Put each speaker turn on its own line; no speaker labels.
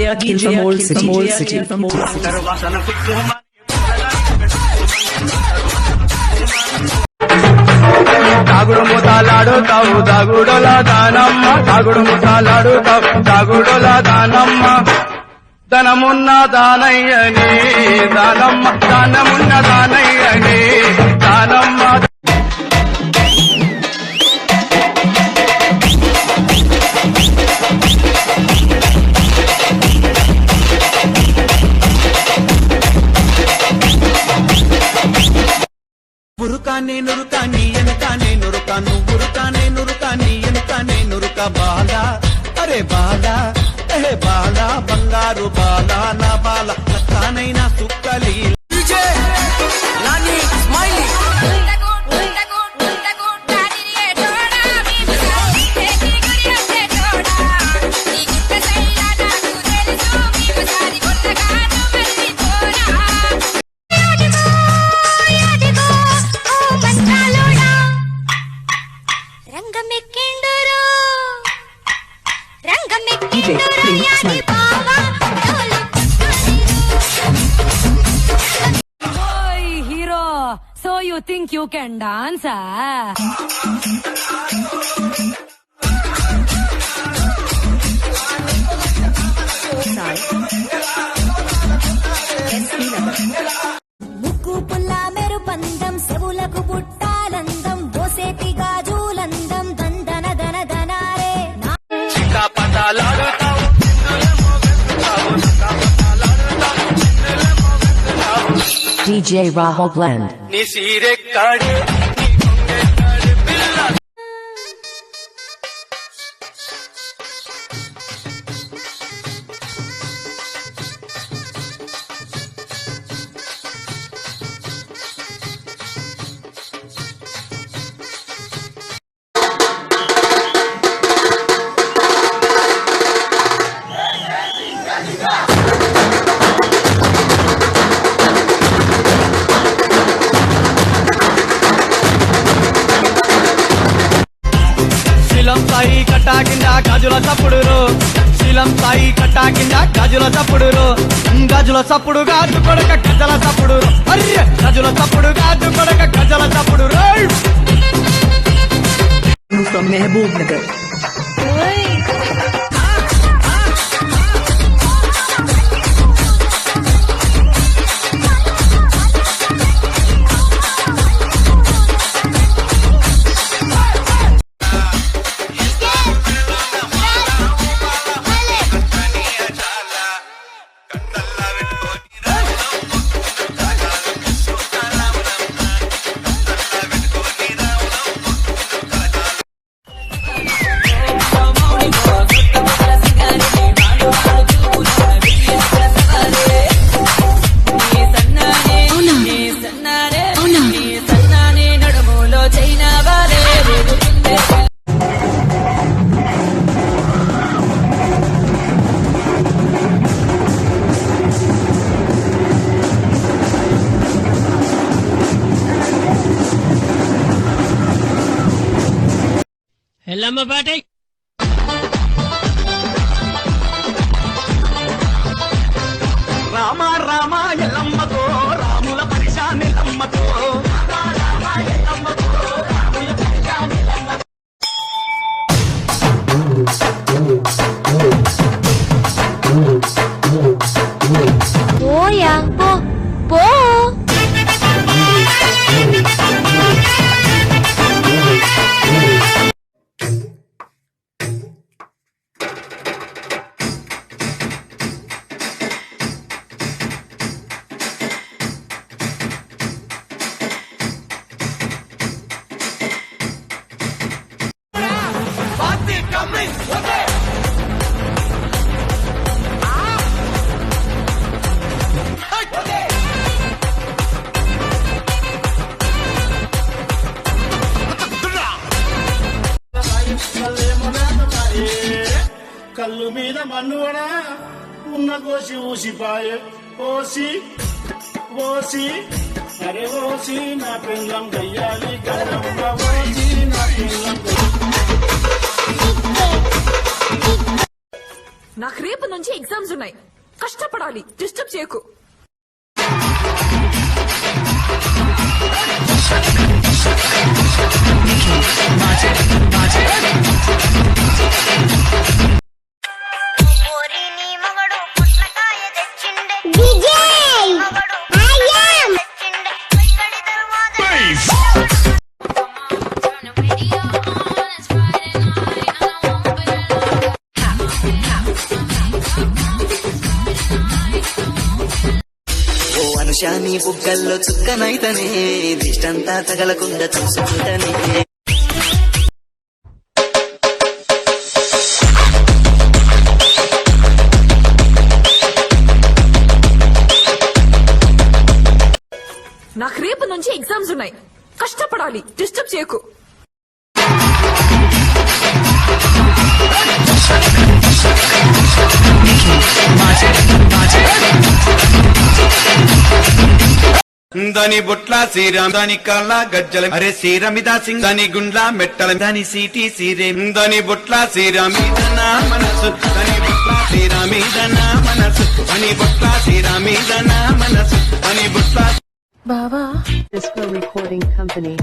Akhil from Old City.
తాగుడు ముతాలాడుతావు దాగుడుల దానమ్మ, తాగుడు ముతాలాడుతావు దాగుడుల దానమ్మ. ధనమున్న దానయ్యని దానమ్మ, దానమున్న దానయ్యని దానమ్మ.
ఉరుకానే నురుకాని ఎనకానే నురుకా, నువ్వురుకానే నురుకాని ఎనకానే నురుక. బాలా అరే బాలా ఏ బాలా, బంగారు బాలా నా బాల, నక్కానైనా సుక్కలి.
Hero, so you think you can dance, ah?
ముక్కు పుల్ల మెరు పందం, సెవులకు బుట్టాలందం, దోసేటి గాజులందం, దందన దన దనారే.
DJ Rahul Blend.
నీ సీరెక్కడే శీలం సాయి కట్టా కింద గాజుల చప్పుడురు, శీలం సాయి కట్టా కింద గాజుల చప్పుడురు. గాజుల చప్పుడు గాజు కొడక గజల చప్పుడు, అర్రె గాజుల చప్పుడు గాజు కొడక గజల చప్పుడు.
From Mehboob Nagar.
ఎల్లమ్మ పాటి
రామ రామ ఎల్లమ్మతో, రాముల పరిశాన్ ఎల్లమ్మతో.
పోయా పో పో.
కళ్ళు మీద మన్నువడా ఉన్న కోసి ఊసిపాయ ఓసి ఓసి అరే ఓసి నా పిల్లం గయ్యాలి గల్లమ్మ ఓసి నా పిల్లం
నాకు రేపు నుంచి ఎగ్జామ్స్ ఉన్నాయి, కష్టపడాలి, డిస్టర్బ్ చేయకు.
ఓ అనుషాని బుగ్గల్లో చుక్కనైతనే దిష్టంతా తగలకుండా చూసుకుంటనే
నాకు రేపు నుంచి ఎగ్జామ్స్ ఉన్నాయి, కష్టపడాలి, డిస్టర్బ్ చేయకు.
దాని బొట్ల శ్రీరామ్, దాని కాళ్ళ గజ్జల, అరే శ్రీరమిదా సింగ్, దాని గుండ్ల మెట్టల, దాని సీటి సీరే, దాని బొట్ల శ్రీరామీదన మనసు, దాని బొట్ల శ్రీరామీదన మనసు, దాని బొట్ల శ్రీరామీదన మనసు, దాని బొట్ల
Disco Recording Company.